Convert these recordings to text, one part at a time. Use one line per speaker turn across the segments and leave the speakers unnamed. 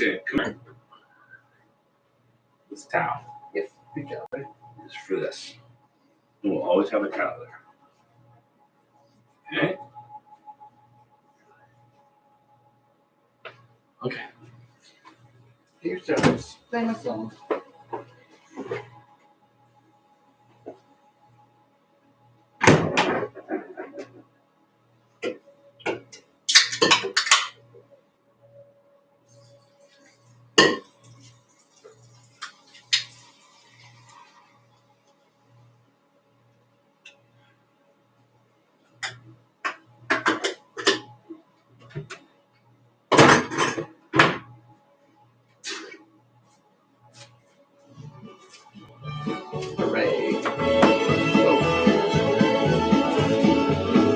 Okay, come here. This towel.
Yes, good job. Right?
Is for this. And we'll always have a towel there. Okay? Okay.
Your service. Sing a song.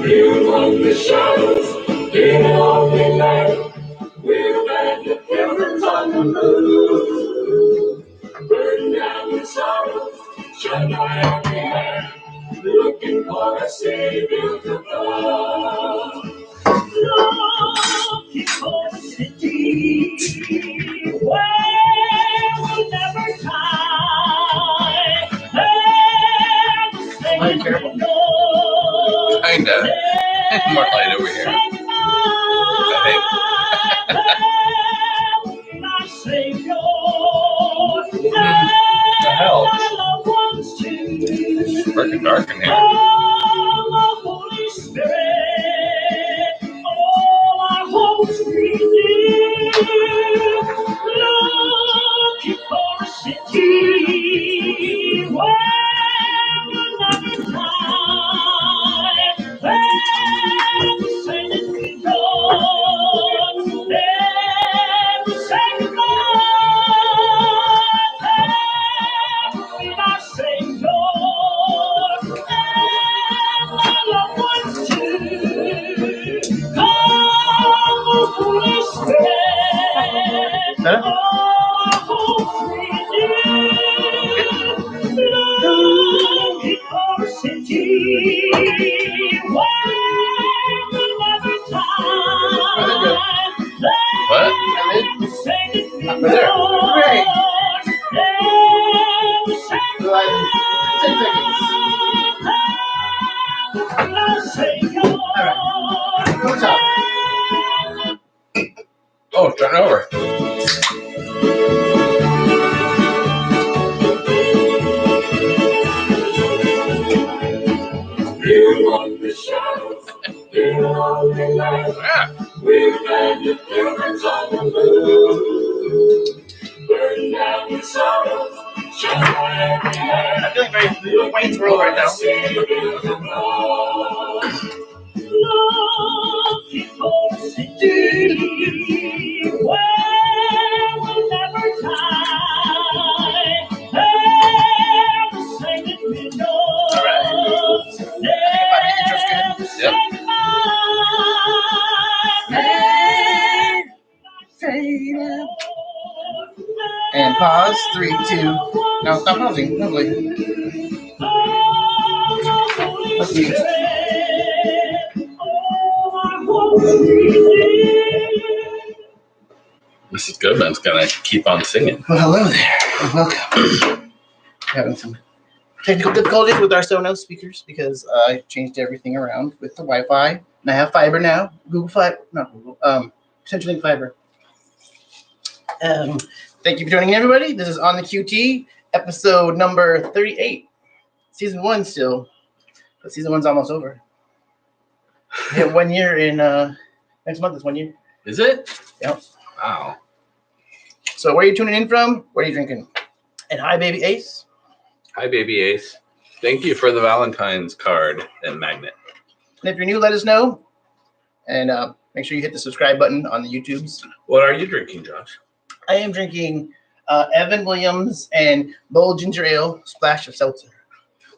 Here among the shadows, in a lonely land, we're abandoned pilgrims on the move. Burn down the sorrows, shut our every hand, looking for a savior to love. Looking for a city where we'll never die.
Be careful.
Kinda. More light over here. I
The
hell? It's freaking dark in here.
Holy Spirit, all our hopes redeemed. Looking for a city where we'll never die. Where the saints be gone. Never say goodbye. With our Savior, and our loved ones too. Come, Holy Spirit, all hope renewed. Looking for a city where we'll never die.
What?
The saints be
Up there. Great.
gone.
10 seconds. Go top.
Oh, turn over.
Here among the shadows, in a lonely land,
Ah,
we're abandoned pilgrims on the move. Burn down your sorrows, shut our every hand.
I'm feeling very Wayne's World right now.
Looking for a city where we'll never die. There the saints we know. Never say
Yep.
goodbye.
And pause. 3, 2. No, stop pausing. Lovely. Let's mute.
Mrs. Goodman's gonna keep on singing.
Well, hello there. And welcome. Having some technical difficulties with our Sonos speakers because I changed everything around with the Wi-Fi. And I have fiber now. Google Fiber. Not Google. CenturyLink Fiber. Thank you for joining everybody. This is On the QT, episode number 38. Season 1 still, but season 1's almost over. We have 1 year in, next month is 1 year.
Is it?
Yep.
Wow.
So where are you tuning in from? What are you drinking? And hi, baby Ace.
Hi, baby Ace. Thank you for the Valentine's card and magnet.
And if you're new, let us know. And make sure you hit the subscribe button on the YouTubes.
What are you drinking, Josh?
I am drinking Evan Williams and Bold Ginger Ale, splash of seltzer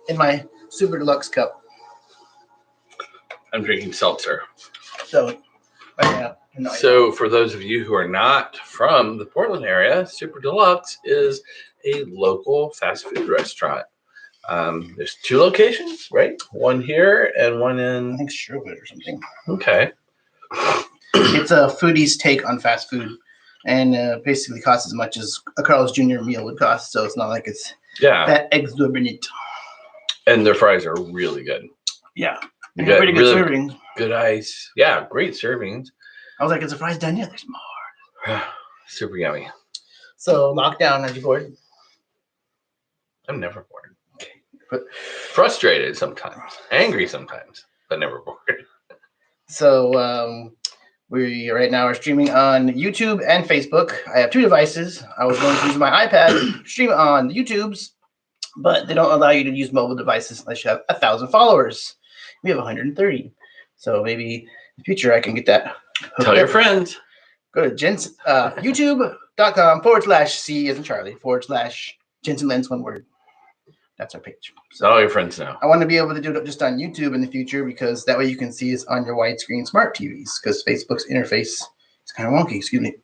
in my super deluxe cup.
I'm drinking seltzer.
So, right now,
So for those of you who are not from the Portland area, Super Deluxe is a local fast food restaurant. There's 2 locations, right? One here and one
I
in...
think Sherwood or something.
Okay.
It's a foodie's take on fast food. and basically costs as much as a Carl's Jr. meal would cost. So it's not like it's
Yeah.
that exorbitant.
And their fries are really good.
Yeah.
You
Pretty
got
good
really
serving.
good ice. Yeah, great servings.
I was like, is the fries done yet? There's more.
Super yummy.
So lockdown, are you bored?
I'm never bored.
But
frustrated sometimes, angry sometimes, but never bored.
So we right now are streaming on YouTube and Facebook. I have 2 devices. I was going to use my iPad stream on the YouTubes, but they don't allow you to use mobile devices unless you have 1,000 followers. We have 130. So maybe in the future I can get that.
Tell your friends.
Go to youtube.com/C as in Charlie /Jensen Lens, one word. That's our page.
So all your friends know.
I want to be able to do it just on YouTube in the future because that way you can see us on your widescreen smart TVs because Facebook's interface is kind of wonky. Excuse me.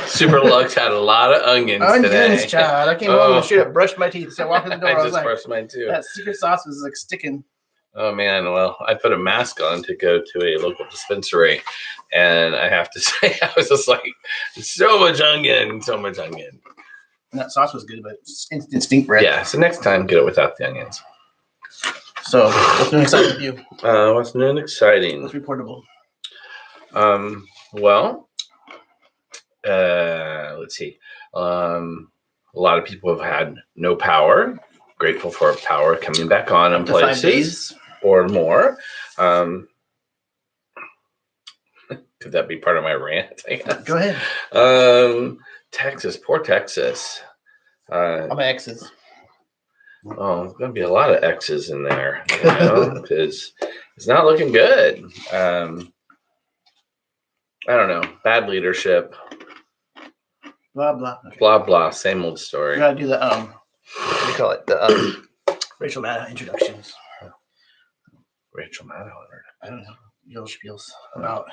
Super Lux had a lot of onions today.
Child. I came home and straight up brushed my teeth. So I walked in the door.
I
was
just
like,
brushed mine too.
that secret sauce was like sticking.
Oh man, well, I put a mask on to go to a local dispensary, and I have to say, I was just like, so much onion.
And that sauce was good, but it's instant stink breath.
Yeah, so next time, get it without the onions.
So, what's new exciting with you?
What's new and exciting?
What's reportable?
Well, let's see. A lot of people have had no power. Grateful for power coming back on in places
5 days
or more. Could that be part of my rant? I guess?
Go ahead.
Texas, poor Texas.
All my exes.
Oh, there's going to be a lot of X's in there, because it's not looking good. I don't know. Bad leadership.
Blah blah. Okay.
Blah blah. Same old story.
You gotta do the what do you call it? The Rachel Maddow introductions.
Rachel Maddow.
I don't know. Your spiels about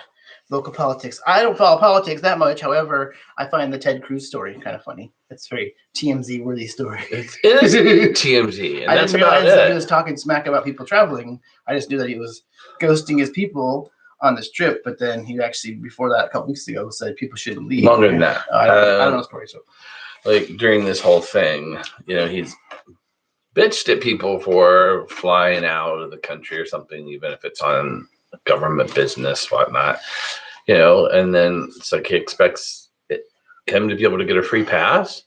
local politics. I don't follow politics that much. However, I find the Ted Cruz story kind of funny. It's a very TMZ worthy story.
It is TMZ, and
I
that's
didn't
about
realize that he
it.
was talking smack about people traveling. I just knew that he was ghosting his people on this trip, but then he actually, before that, a couple weeks ago, said people shouldn't leave.
Longer than that.
I don't know the story. So,
like during this whole thing, he's bitched at people for flying out of the country or something, even if it's on government business, whatnot. And then it's like he expects him to be able to get a free pass.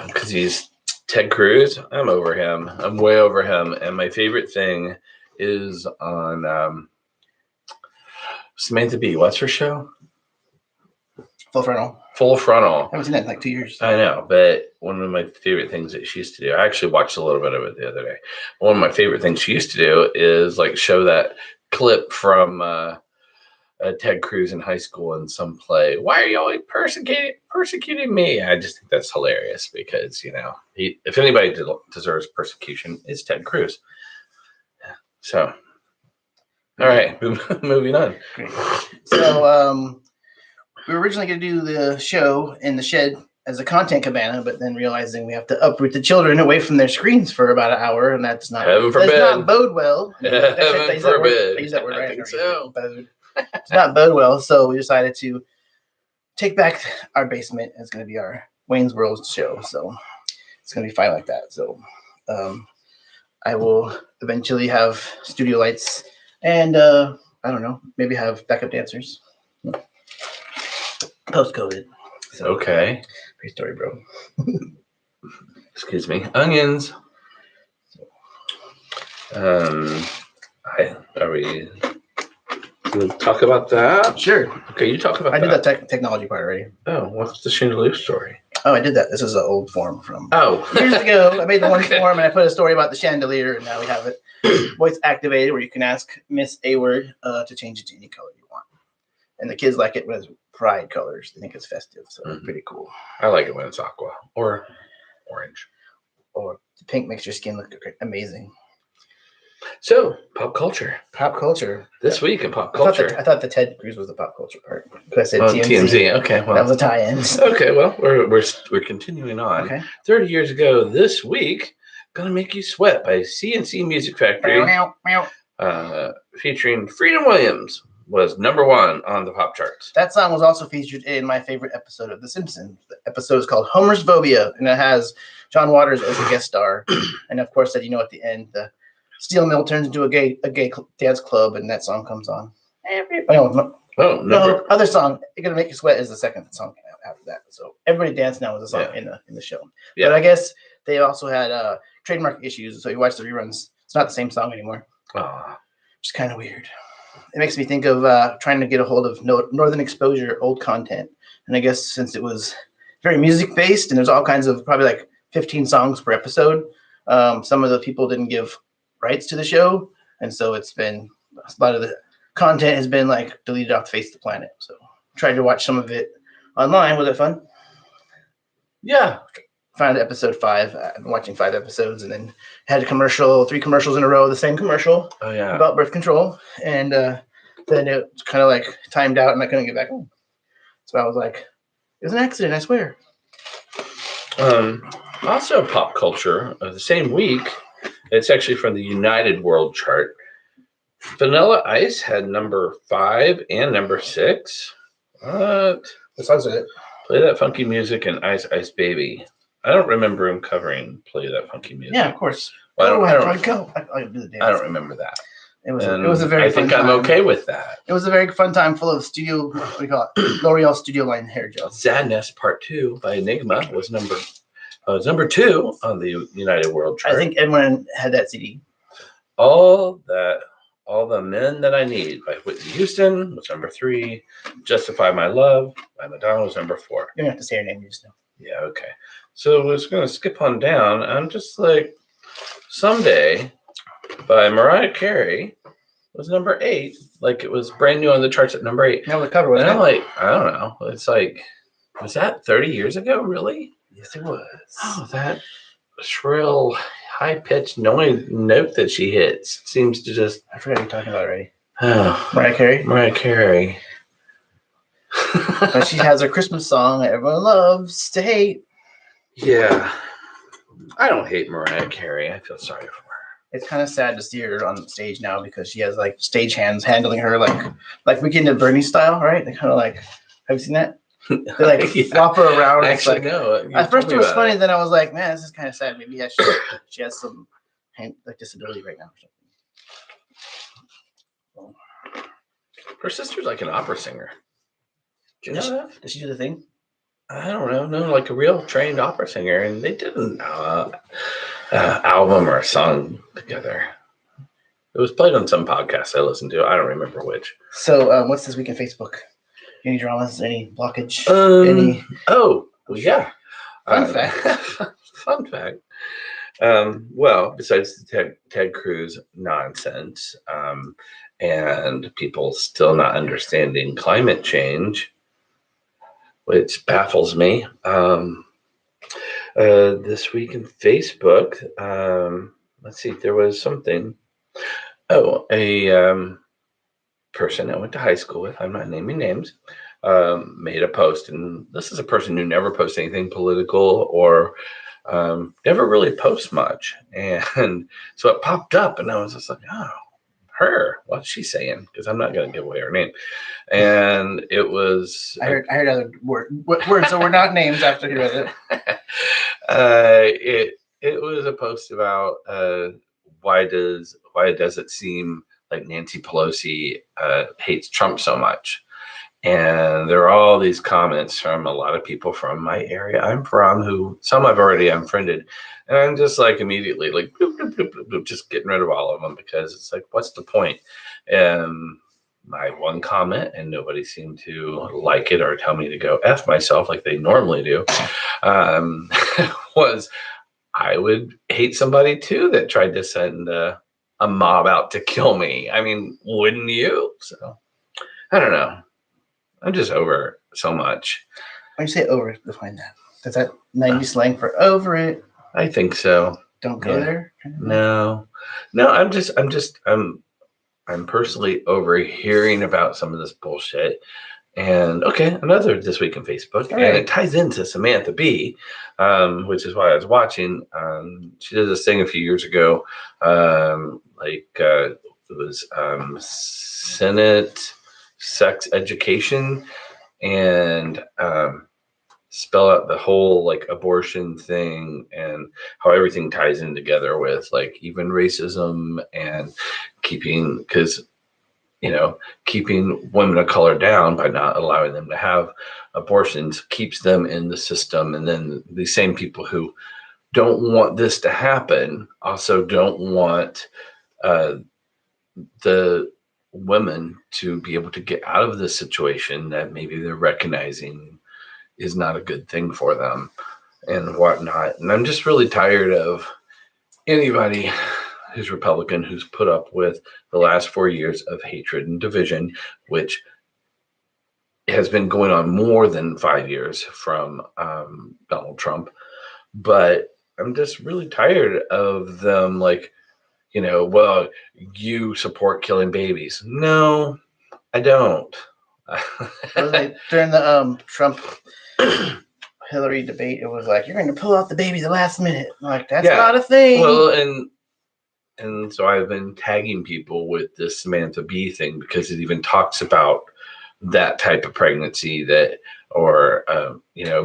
Because he's Ted Cruz. I'm over him. I'm way over him. And my favorite thing is on Samantha Bee. What's her show?
Full Frontal.
Full Frontal.
I haven't seen that in like 2 years.
I know, but one of my favorite things that she used to do, I actually watched a little bit of it the other day. One of my favorite things she used to do is like show that clip from Ted Cruz in high school in some play. Why are you always persecuting me? I just think that's hilarious because, if anybody deserves persecution, it's Ted Cruz. So, all right, moving on.
Great. So, we were originally going to do the show in the shed as a content cabana, but then realizing we have to uproot the children away from their screens for about an hour, and that's not
Heaven forbid.
Does not bode well.
Heaven forbid.
I use that word right.
I think so.
It's not bode well, so we decided to take back our basement. It's going to be our Wayne's World show, so it's going to be fine like that. So I will eventually have studio lights and I don't know, maybe have backup dancers. Post-COVID. So,
Okay.
Great story, bro.
Excuse me. Onions. Are we going to talk about that?
Sure.
Okay, you talk about
I
that.
did that technology part already.
Oh, what's the chandelier story?
Oh, I did that. This is an old form from
years
ago. I made the one
Okay.
form and I put a story about the chandelier, and now we have it voice activated where you can ask Miss A Word to change it to any color you want. And the kids like it when it's pride colors. They think it's festive, so it's pretty cool.
I like it when it's aqua or orange.
Or the pink makes your skin look amazing.
So, pop culture.
Pop culture.
This week in pop culture.
I thought the Ted Cruz was the pop culture part. Because I said TMZ.
TMZ. Okay, well.
That was a tie-in.
Okay, well, we're continuing on.
Okay.
30 years ago this week, Gonna Make You Sweat by CNC Music Factory,
Meow, meow.
featuring Freedom Williams, was #1 on the pop charts.
That song was also featured in my favorite episode of The Simpsons. The episode is called Homer's Phobia, and it has John Waters as a guest star. And of course, at the end, the steel mill turns into a gay dance club, and that song comes on. No, other song, "It's Gonna Make You Sweat" is the second song after that. So everybody dance now is a song in the show. Yeah. But I guess they also had trademark issues, so you watch the reruns. It's not the same song anymore. Which is kind of weird. It makes me think of trying to get a hold of Northern Exposure old content. And I guess since it was very music based and there's all kinds of probably like 15 songs per episode, some of the people didn't give rights to the show. And so it's been a lot of the content has been like deleted off the face of the planet. So tried to watch some of it online. Was it fun?
Yeah.
Found episode 5. I've been watching 5 episodes and then had 3 commercials in a row, the same commercial about birth control. And then it kind of like timed out and I couldn't get back home. So I was like, it was an accident, I swear.
Also pop culture, the same week, it's actually from the United World Chart. Vanilla Ice had #5 and #6. What
songs are it?
Play That Funky Music and Ice Ice Baby. I don't remember him covering Play That Funky Music.
Yeah, of course.
Well,
I don't
remember that.
It was a very fun time.
I'm okay with that.
It was a very fun time full of studio, what do you call it? L'Oreal Studio Line hair gel.
Sadness Part 2 by Enigma was number 2 on the United World Chart.
I think everyone had that CD.
All the Men That I Need by Whitney Houston was #3. Justify My Love by Madonna was #4.
You don't have to say her name, you just know.
Yeah, okay. So we're just going to skip on down. I'm just like, Someday by Mariah Carey was #8. Like it was brand new on the charts at #8.
No, the cover was.
And I'm like, I don't know. It's like, was that 30 years ago? Really?
Yes, it was.
Oh, that shrill, high-pitched note that she hits seems to just.
I forgot what you're talking about already.
Oh,
Mariah Carey.
Mariah Carey.
But she has her Christmas song that everyone loves to hate.
Yeah. I don't hate Mariah Carey. I feel sorry for her.
It's kind of sad to see her on stage now because she has like stage hands handling her like Weekend at Bernie's style, right? They kind of like, have you seen that? They like flop her around.
Actually,
like,
no.
At first it was funny, then I was like, man, this is kind of sad. Maybe she has some disability right now.
Her sister's like an opera singer. Do you know that?
Does she do the thing?
I don't know. No, like a real trained opera singer, and they did an album or a song together. It was played on some podcast I listened to. I don't remember which.
So, what's this week in Facebook? Any dramas? Any blockage?
Any? Oh, yeah.
Fun fact.
Fun fact. Well, besides the Ted Cruz nonsense, and people still not understanding climate change, which baffles me. This week in Facebook, let's see, there was something. Oh, a person I went to high school with, I'm not naming names, made a post. And this is a person who never posts anything political or never really posts much. And so it popped up and I was just like, oh, her, what's she saying? Because I'm not going to give away her name. And it was.
I heard other words, so we're not names after you read
it. It was a post about why does it seem like Nancy Pelosi hates Trump so much? And there are all these comments from a lot of people from my area I'm from, who some I've already unfriended. And I'm just like immediately like, bloop, bloop, bloop, bloop, bloop, just getting rid of all of them because it's like, what's the point? And my one comment, and nobody seemed to like it or tell me to go F myself like they normally do, was I would hate somebody too that tried to send a mob out to kill me. I mean, wouldn't you? So I don't know. I'm just over it so much.
When you say over it, define that. Is that 90s slang for over it?
I think so.
Don't go there?
No, I'm personally over hearing about some of this bullshit. And okay, another This Week in Facebook. Right. And it ties into Samantha Bee, which is why I was watching. She did this thing a few years ago. It was Senate sex education and spell out the whole like abortion thing and how everything ties in together with like even racism and keeping keeping women of color down by not allowing them to have abortions keeps them in the system. And then the same people who don't want this to happen also don't want the women to be able to get out of this situation that maybe they're recognizing is not a good thing for them and whatnot. And I'm just really tired of anybody who's Republican who's put up with the last 4 years of hatred and division, which has been going on more than 5 years from Donald Trump. But I'm just really tired of them like, well, you support killing babies. No, I don't.
During the Trump Hillary debate, it was like, you're going to pull out the baby the last minute. I'm like, that's not a thing.
Well, and so I've been tagging people with this Samantha Bee thing because it even talks about that type of pregnancy or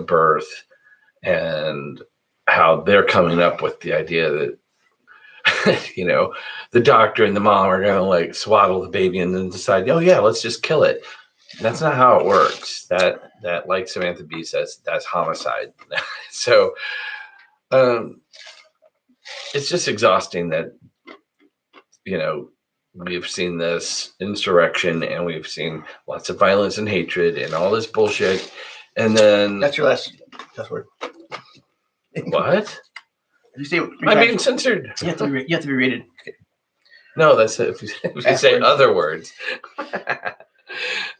birth, and how they're coming up with the idea that the doctor and the mom are going to like swaddle the baby and then decide, oh yeah, let's just kill it. That's not how it works. That like Samantha Bee says, that's homicide. So it's just exhausting that we've seen this insurrection and we've seen lots of violence and hatred and all this bullshit, and then
that's your last word.
What?
You say
I'm being censored.
You have to be rated. Okay.
No, that's it. If you say other words.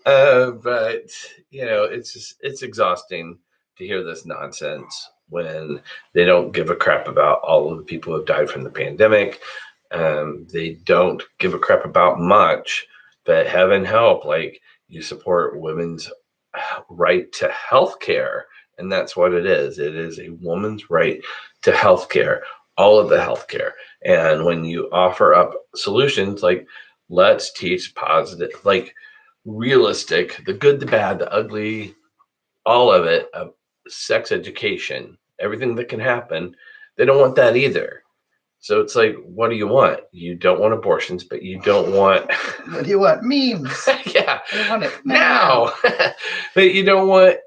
But it's exhausting to hear this nonsense when they don't give a crap about all of the people who have died from the pandemic. They don't give a crap about much, but heaven help, like you support women's right to health care. And that's what it is. It is a woman's right to health care, all of the health care. And when you offer up solutions like let's teach positive, like realistic, the good, the bad, the ugly, all of it, sex education, everything that can happen, they don't want that either. So it's like, what do you want? You don't want abortions, but you don't want...
What do you want? Memes.
Yeah.
I want it
now. But you don't want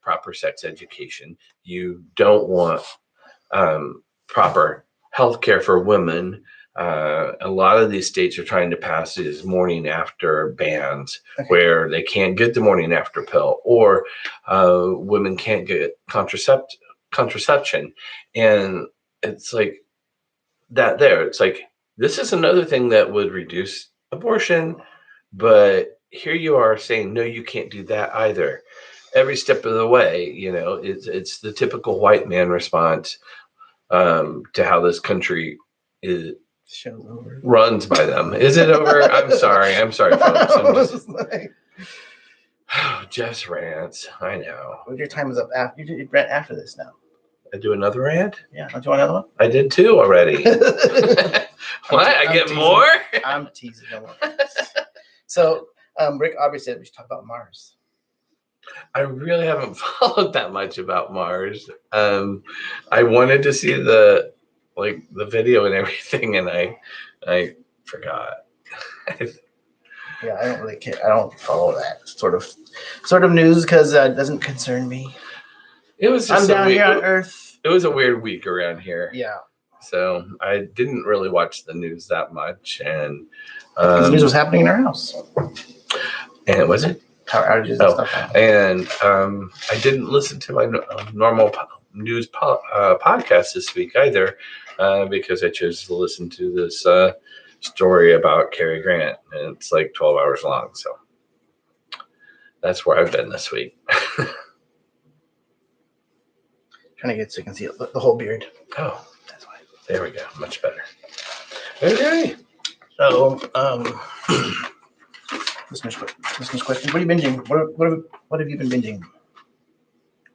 proper sex education. You don't want proper health care for women. A lot of these states are trying to pass these morning after bans where they can't get the morning after pill, or women can't get contraception. And it's like that there. It's like, this is another thing that would reduce abortion, but here you are saying, no, you can't do that either. Every step of the way, it's the typical white man response to how this country runs by them. Is it over? I'm sorry, folks. Jeff's rants. I know.
Well, your time is up. You rant after this now.
I do another rant?
Yeah. Don't you want another one?
I did 2 already. What? I get more?
I'm teasing. So, Rick Aubrey said we should talk about Mars.
I really haven't followed that much about Mars. I wanted to see the video and everything, and I forgot.
Yeah, I don't really care. I don't follow that sort of news because it doesn't concern me.
It was just
I'm down here on Earth.
It was a weird week around here.
Yeah.
So I didn't really watch the news that much, and
the news was happening in our house.
And was it?
Power outages and stuff.
And I didn't listen to my normal news podcast this week either, because I chose to listen to this story about Cary Grant, and it's like 12 hours long. So that's where I've been this week.
Trying to get so you can see the whole beard.
Oh, that's why. There we go. Much better. Okay.
So, listener's question. What are you binging? What have you been binging?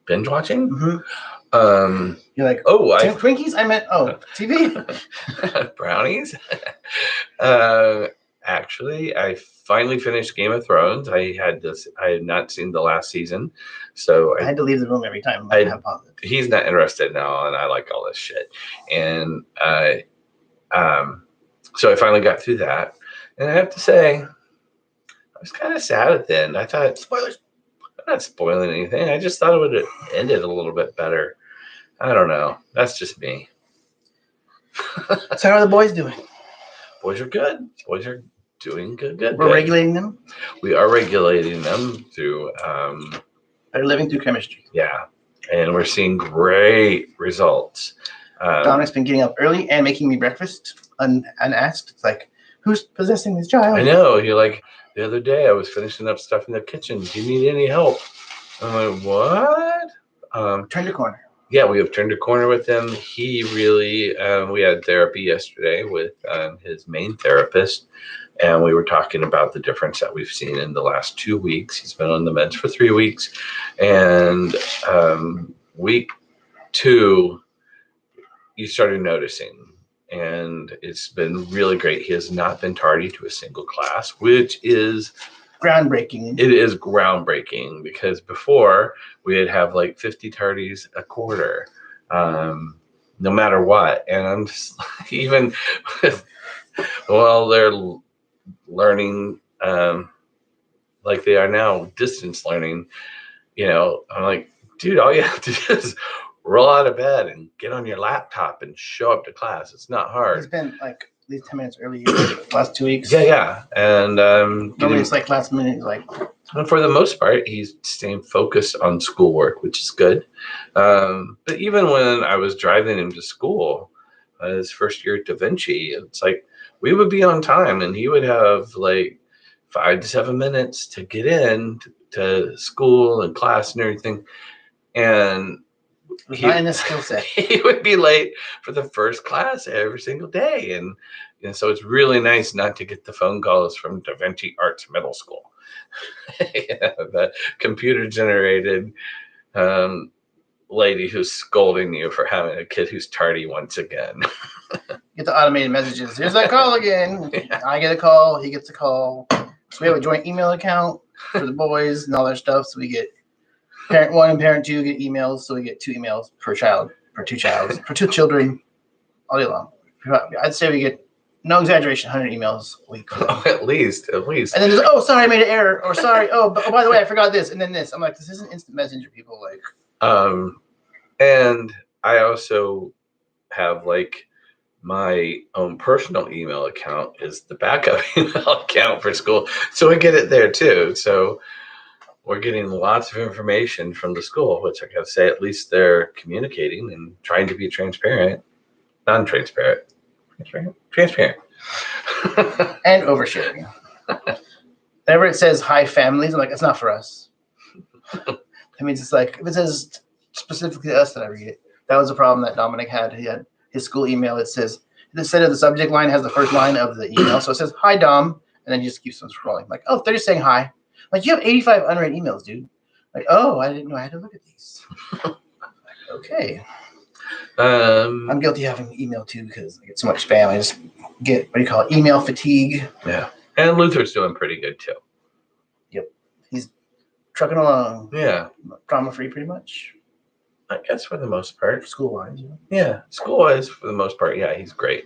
Binge watching?
Mm-hmm. You're like, Twinkies? I meant, TV?
Brownies? Actually, I finally finished Game of Thrones. I had not seen the last season, so
I had to leave the room every time.
He's not interested now, and I like all this shit. And so I finally got through that, and I have to say, I was kind of sad at the end. I thought, spoilers. I'm not spoiling anything. I just thought it would have ended a little bit better. I don't know. That's just me.
So how are the boys doing?
Boys are good. Boys are doing good.
We're regulating them?
We are regulating them through...
They're living through chemistry.
Yeah. And we're seeing great results.
Dominic's been getting up early and making me breakfast unasked. It's like, who's possessing this child?
I know. You're like, the other day I was finishing up stuff in the kitchen. Do you need any help? I'm like, what?
Turned a corner.
Yeah, we have turned a corner with him. He really, we had therapy yesterday with his main therapist, and we were talking about the difference that we've seen in the last 2 weeks. He's been on the meds for 3 weeks, and week 2, you started noticing, and it's been really great. He has not been tardy to a single class, which is
groundbreaking.
It is groundbreaking because before we'd have like 50 tardies a quarter, no matter what. And I'm just even while they're learning like they are now, distance learning, I'm like, dude, all you have to do is roll out of bed and get on your laptop and show up to class. It's not hard.
It's been like at least 10 minutes early the last 2 weeks.
Yeah. And
normally it's like last minute,
and for the most part, he's staying focused on schoolwork, which is good. But even when I was driving him to school, his first year at Da Vinci, it's like we would be on time and he would have like 5 to 7 minutes to get in to school and class and everything. And
not in his skill set.
He would be late for the first class every single day. And so it's really nice not to get the phone calls from Da Vinci Arts Middle School. The computer generated lady who's scolding you for having a kid who's tardy once again.
Get the automated messages. Here's that call again. Yeah. I get a call. He gets a call. So we have a joint email account for the boys and all their stuff. So we get parent 1 and parent 2 get emails. So we get 2 emails per child, for 2 children all day long. I'd say we get, no exaggeration, 100 emails a week.
Oh, at least. And
then there's, oh, sorry, I made an error. Or sorry, by the way, I forgot this. And then this. I'm like, this isn't instant messenger, people.
And I also have like my own personal email account is the backup email account for school. So we get it there too. So we're getting lots of information from the school, which I gotta say, at least they're communicating and trying to be transparent. Non-transparent. Transparent.
And oversharing. Whenever it says hi families, I'm like, it's not for us. That means it's like, if it says specifically to us, that I read it. That was a problem that Dominic had. He had his school email. It says, instead of the subject line has the first line of the email. So it says, hi, Dom. And then he just keeps on scrolling. Like, oh, they're just saying hi. Like, you have 85 unread emails, dude. Like, oh, I didn't know I had to look at these. Like, okay. I'm guilty of having email too because I get so much spam. I just get, email fatigue.
Yeah. And Luther's doing pretty good too.
Yep. He's trucking along.
Yeah.
Drama-free pretty much.
I guess for the most part.
School-wise.
Yeah. School-wise, for the most part, yeah, he's great.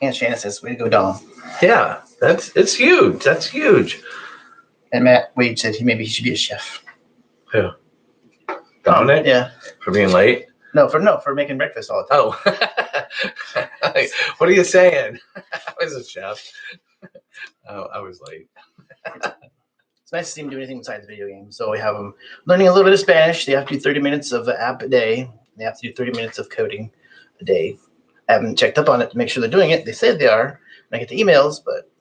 And Shannon says, way to go, Dom.
Yeah. It's huge. That's huge.
And Matt Wade said he should be a chef.
Who? Dominic?
Yeah.
For being late?
No, for making breakfast all the time.
Oh. What are you saying? I was a chef. Oh, I was late.
It's nice to see them do anything besides video games. So we have them learning a little bit of Spanish. They have to do 30 minutes of the app a day. They have to do 30 minutes of coding a day. I haven't checked up on it to make sure they're doing it. They said they are. And I get the emails, but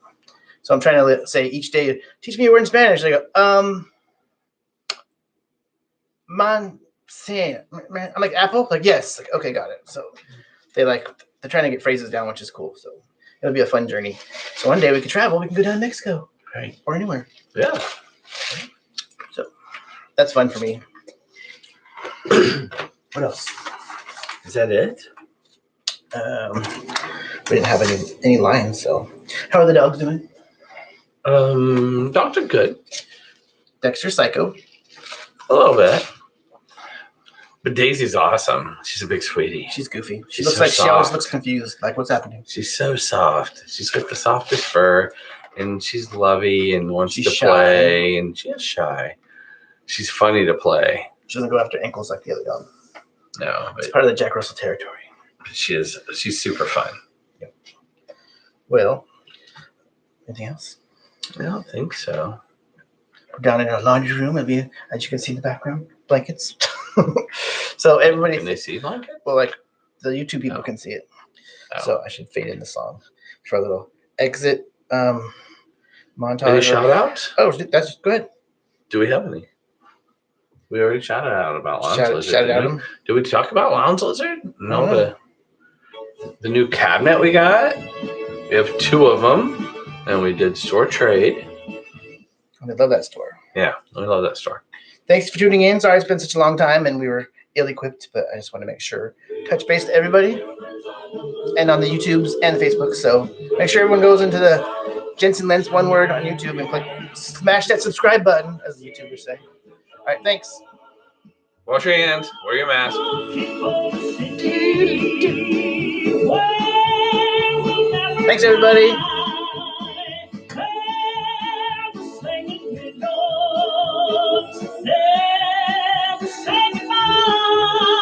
so I'm trying to say each day, teach me a word in Spanish. They go, manzana. I'm like, apple? Like, yes. Like, okay, got it. So they're trying to get phrases down, which is cool. So it'll be a fun journey. So one day we can travel. We can go down to Mexico.
Right.
Or anywhere.
Yeah.
So that's fun for me. What else?
Is that it?
We didn't have any lions. So how are the dogs doing?
Dogs are good.
Dexter Psycho.
A little bit. But Daisy's awesome. She's a big sweetie.
She's goofy. She
She's
looks
so
like she always
soft.
looks confused. Like, what's happening?
She's so soft. She's got the softest fur, and she's lovey and wants
She's
to
shy.
play, and she is shy. She's funny to play.
She doesn't go after ankles like the other dog.
No,
It's
but
part of the Jack Russell territory.
she's super fun.
Well, anything else?
I don't think so.
We're down in our laundry room. It'll be, as you can see in the background, blankets. So everybody,
Can they see blanket?
well, like the YouTube people
Oh.
can see it.
Oh.
So I should fade in the song for a little exit montage.
Any shout outs?
Oh, that's good.
Do we have any? We already shouted out about Lounge Lizard.
Shout out
didn't we?
him.
Did we talk about Lounge Lizard? No,
Mhm.
the new cabinet we got. We have 2 of them, and we did store trade.
I love that store.
Yeah, we love that store.
Thanks for tuning in. Sorry it's been such a long time and we were ill-equipped, but I just want to make sure touch base to everybody and on the YouTubes and Facebook. So make sure everyone goes into the Jensen Lens one word on YouTube and smash that subscribe button, as the YouTubers say. All right, thanks.
Wash your hands. Wear your mask.
Thanks, everybody.